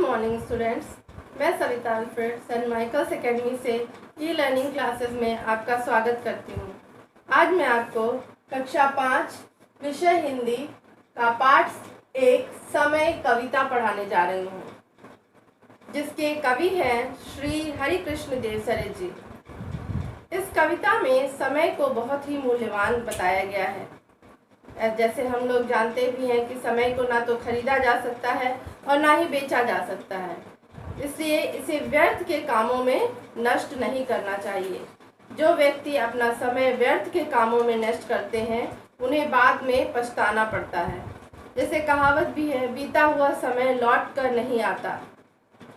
Morning students, मैं Savita Alfred Saint Michael's Academy से e learning classes में आपका स्वागत करती हूँ। आज मैं आपको कक्षा 5 विषय हिंदी का पाठ 1 समय कविता पढ़ाने जा रही हूँ, जिसके कवि हैं श्री हरिकृष्ण देवसरे जी। इस कविता में समय को बहुत ही मूल्यवान बताया गया है। जैसे हम लोग जानते भी हैं कि समय को ना तो खरीदा जा सकता है और ना ही बेचा जा सकता है, इसलिए इसे व्यर्थ के कामों में नष्ट नहीं करना चाहिए। जो व्यक्ति अपना समय व्यर्थ के कामों में नष्ट करते हैं उन्हें बाद में पछताना पड़ता है। जैसे कहावत भी है, बीता हुआ समय लौट कर नहीं आता।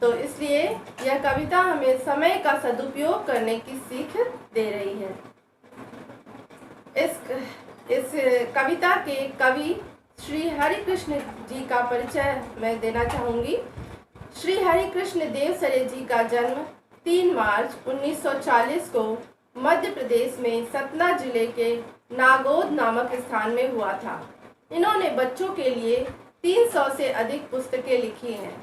तो इसलिए यह कविता हमें समय का सदुपयोग करने की सीख दे रही है। इस कविता के कवि श्री हरिकृष्ण जी का परिचय मैं देना चाहूँगी। श्री हरिकृष्ण देवसरे जी का जन्म 3 मार्च 1940 को मध्य प्रदेश में सतना जिले के नागौद नामक स्थान में हुआ था। इन्होंने बच्चों के लिए 300 से अधिक पुस्तकें लिखी हैं।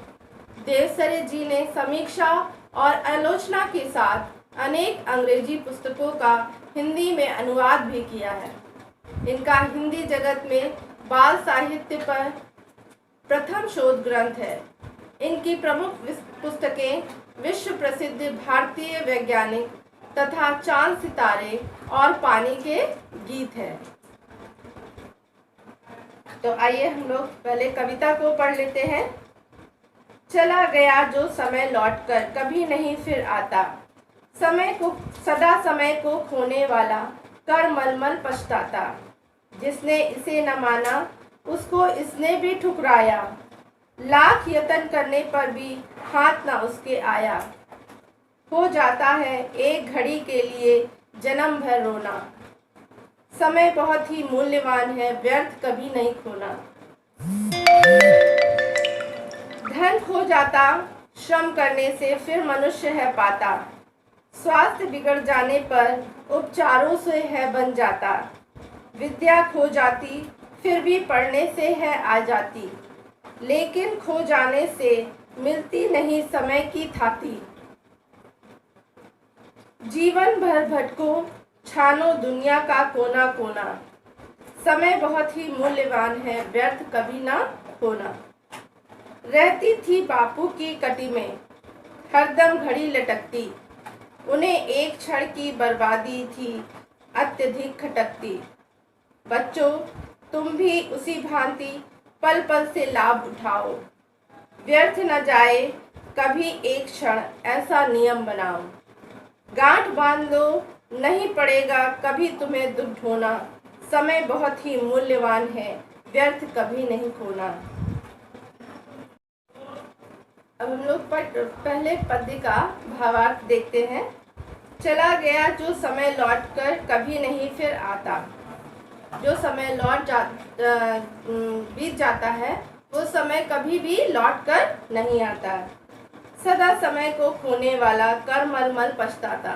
देवसरे जी ने समीक्षा और आलोचना के साथ अनेक अंग्रेजी पुस्तकों का हिंदी में अनुवाद भी किया है। इनका हिंदी जगत में बाल साहित्य पर प्रथम शोध ग्रंथ है। इनकी प्रमुख पुस्तकें विश्व प्रसिद्ध भारतीय वैज्ञानिक तथा चांद सितारे और पानी के गीत हैं। तो आइए हम लोग पहले कविता को पढ़ लेते हैं। चला गया जो समय लौटकर कभी नहीं फिर आता, सदा समय को खोने वाला कर मलमल पछताता। जिसने इसे न माना उसको इसने भी ठुकराया, लाख यत्न करने पर भी हाथ न उसके आया। हो जाता है एक घड़ी के लिए जन्म भर रोना, समय बहुत ही मूल्यवान है व्यर्थ कभी नहीं खोना। धन खो जाता श्रम करने से फिर मनुष्य है पाता, स्वास्थ्य बिगड़ जाने पर उपचारों से है बन जाता। विद्या खो जाती फिर भी पढ़ने से है आ जाती, लेकिन खो जाने से मिलती नहीं समय की थाती। जीवन भर भटको छानो दुनिया का कोना कोना, समय बहुत ही मूल्यवान है व्यर्थ कभी ना खोना। रहती थी बापू की कटी में हरदम घड़ी लटकती, उन्हें एक क्षण की बर्बादी थी अत्यधिक खटकती। बच्चों तुम भी उसी भांति पल पल से लाभ उठाओ, व्यर्थ न जाए कभी एक क्षण ऐसा नियम बनाओ। गांठ बांध लो नहीं पड़ेगा कभी तुम्हें दुख ढोना, समय बहुत ही मूल्यवान है व्यर्थ कभी नहीं खोना। अब हम लोग पहले पद्य का भावार्थ देखते हैं। चला गया जो समय लौटकर कभी नहीं फिर आता। जो समय बीत जाता है वो समय कभी भी लौट कर नहीं आता। सदा समय को खोने वाला कर मलमल पछताता।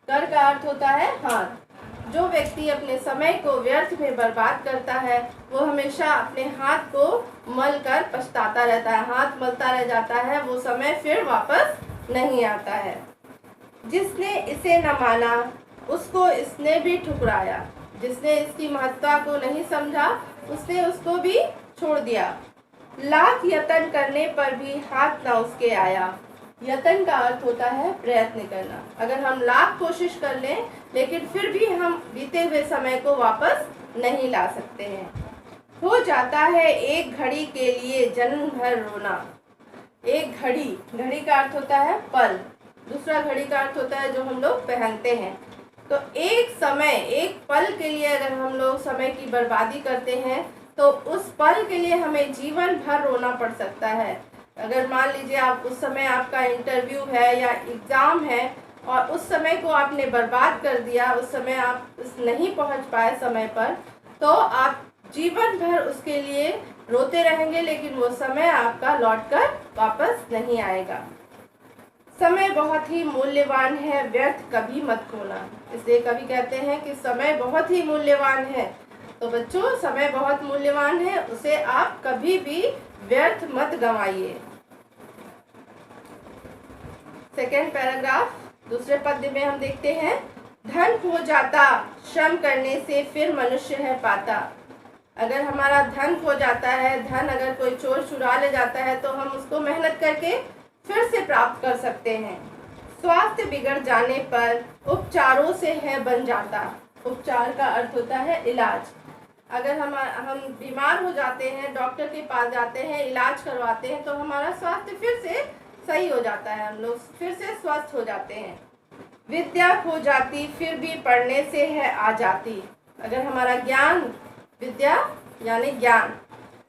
कर का अर्थ होता है हाथ। जो व्यक्ति अपने समय को व्यर्थ में बर्बाद करता है वो हमेशा अपने हाथ को मल कर पछताता रहता है, हाथ मलता रह जाता है, वो समय फिर वापस नहीं आता है। जिसने इसे न माना उसको इसने भी ठुकराया। जिसने इसकी महत्ता को नहीं समझा उसने उसको भी छोड़ दिया। लाख यत्न करने पर भी हाथ ना उसके आया। यत्न का अर्थ होता है प्रयत्न करना। अगर हम लाख कोशिश कर लें लेकिन फिर भी हम बीते हुए समय को वापस नहीं ला सकते हैं। हो जाता है एक घड़ी के लिए जन्म भर रोना। एक घड़ी, घड़ी का अर्थ होता है पल। दूसरा घड़ी का अर्थ होता है जो हम लोग पहनते हैं। तो एक समय, एक पल के लिए अगर हम लोग समय की बर्बादी करते हैं तो उस पल के लिए हमें जीवन भर रोना पड़ सकता है। अगर मान लीजिए आप उस समय आपका इंटरव्यू है या एग्ज़ाम है और उस समय को आपने बर्बाद कर दिया, उस समय आप नहीं पहुंच पाए समय पर, तो आप जीवन भर उसके लिए रोते रहेंगे, लेकिन वो समय आपका लौटकर वापस नहीं आएगा। समय बहुत ही मूल्यवान है व्यर्थ कभी मत खोना। इसलिए कवि कहते हैं कि समय बहुत ही मूल्यवान है। तो बच्चों समय बहुत मूल्यवान है, उसे आप कभी भी व्यर्थ मत गंवाइए। सेकेंड पैराग्राफ दूसरे पद्य में हम देखते हैं, धन खो जाता श्रम करने से फिर मनुष्य है पाता। अगर हमारा धन खो जाता है, धन अगर कोई चोर चुरा ले जाता है तो हम उसको मेहनत करके फिर से प्राप्त कर सकते हैं। स्वास्थ्य बिगड़ जाने पर उपचारों से है बन जाता। उपचार का अर्थ होता है इलाज। अगर हम बीमार हो जाते हैं, डॉक्टर के पास जाते हैं, इलाज करवाते हैं तो हमारा स्वास्थ्य फिर से सही हो जाता है, हम लोग फिर से स्वस्थ हो जाते हैं। विद्या खो जाती फिर भी पढ़ने से है आ जाती। अगर हमारा ज्ञान, विद्या यानी ज्ञान,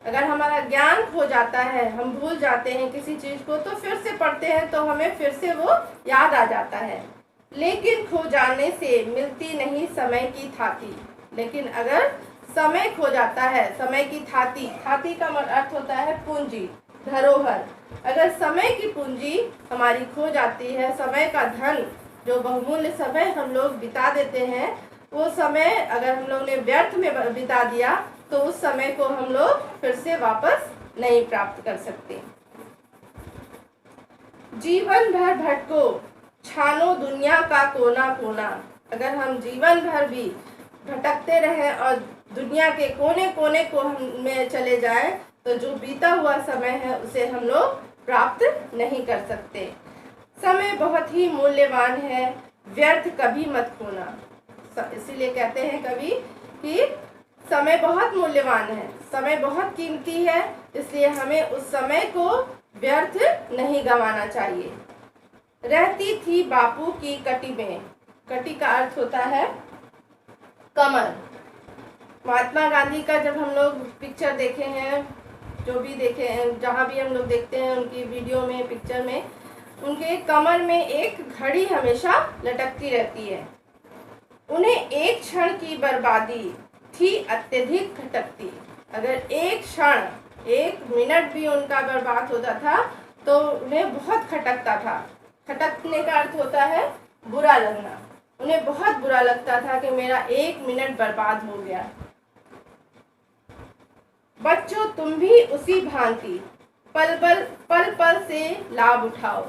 अगर हमारा ज्ञान खो जाता है, हम भूल जाते हैं किसी चीज़ को, तो फिर से पढ़ते हैं तो हमें फिर से वो याद आ जाता है। लेकिन खो जाने से मिलती नहीं समय की थाती। लेकिन अगर समय खो जाता है, समय की थाती, थाती का अर्थ होता है पूंजी, धरोहर। अगर समय की पूंजी हमारी खो जाती है, समय का धन, जो बहुमूल्य समय हम लोग बिता देते हैं, वो समय अगर हम लोग ने व्यर्थ में बिता दिया तो उस समय को हम लोग फिर से वापस नहीं प्राप्त कर सकते। जीवन भर भटको छानो दुनिया का कोना कोना। अगर हम जीवन भर भी भटकते रहें और दुनिया के कोने कोने को में चले जाएं तो जो बीता हुआ समय है उसे हम लोग प्राप्त नहीं कर सकते। समय बहुत ही मूल्यवान है, व्यर्थ कभी मत खोना। इसीलिए कहते हैं कभी कि समय बहुत मूल्यवान है, समय बहुत कीमती है, इसलिए हमें उस समय को व्यर्थ नहीं गंवाना चाहिए। रहती थी बापू की कटी में। कटी का अर्थ होता है कमर। महात्मा गांधी का जब हम लोग पिक्चर देखे हैं, जो भी देखे हैं, जहाँ भी हम लोग देखते हैं उनकी वीडियो में, पिक्चर में, उनके कमर में एक घड़ी हमेशा लटकती रहती है। उन्हें एक क्षण की बर्बादी थी अत्यधिक खटकती। अगर एक क्षण, एक मिनट भी उनका बर्बाद होता था तो उन्हें बहुत खटकता था। खटकने का अर्थ होता है बुरा लगना। उन्हें बहुत बुरा लगता था कि मेरा एक मिनट बर्बाद हो गया। बच्चों तुम भी उसी भांति पल पल से लाभ उठाओ।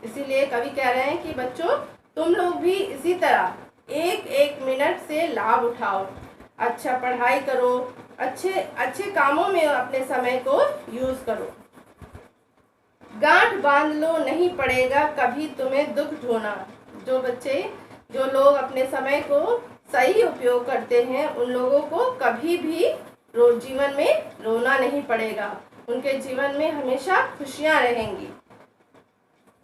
इसीलिए कवि कह रहे हैं कि बच्चों तुम लोग भी इसी तरह एक एक मिनट से लाभ उठाओ। अच्छा पढ़ाई करो, अच्छे कामों में अपने समय को यूज करो। गांठ बांध लो नहीं पड़ेगा कभी तुम्हें दुख ढोना। जो लोग अपने समय को सही उपयोग करते हैं उन लोगों को कभी भी जीवन में रोना नहीं पड़ेगा, उनके जीवन में हमेशा खुशियां रहेंगी।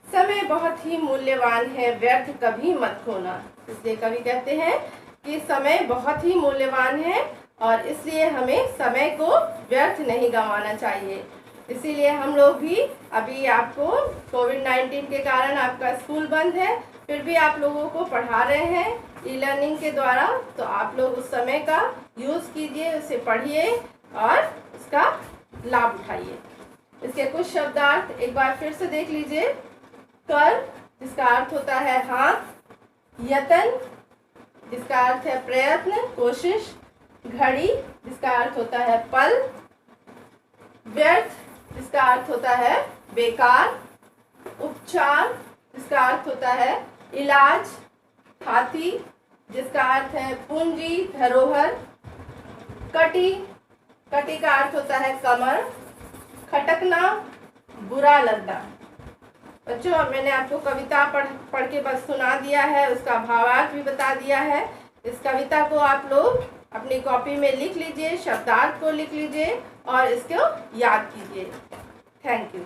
समय बहुत ही मूल्यवान है, व्यर्थ कभी मत खोना। इसलिए कवि कहते हैं कि समय बहुत ही मूल्यवान है और इसलिए हमें समय को व्यर्थ नहीं गंवाना चाहिए। इसीलिए हम लोग भी अभी आपको कोविड-19 के कारण आपका स्कूल बंद है, फिर भी आप लोगों को पढ़ा रहे हैं ई-लर्निंग के द्वारा, तो आप लोग उस समय का यूज़ कीजिए, उसे पढ़िए और उसका लाभ उठाइए। इसके कुछ शब्दार्थ एक बार फिर से देख लीजिए। कर, जिसका अर्थ होता है हाथ। यतन, जिसका अर्थ है प्रयत्न, कोशिश। घड़ी, जिसका अर्थ होता है पल। व्यर्थ, जिसका अर्थ होता है बेकार। उपचार, जिसका अर्थ होता है इलाज। हाथी, जिसका अर्थ है पूंजी, धरोहर। कटी, कटी का अर्थ होता है कमर। खटकना, बुरा लगना। बच्चों अब मैंने आपको कविता पढ़ के बस सुना दिया है, उसका भावार्थ भी बता दिया है। इस कविता को आप लोग अपनी कॉपी में लिख लीजिए, शब्दार्थ को लिख लीजिए और इसको याद कीजिए। Thank you.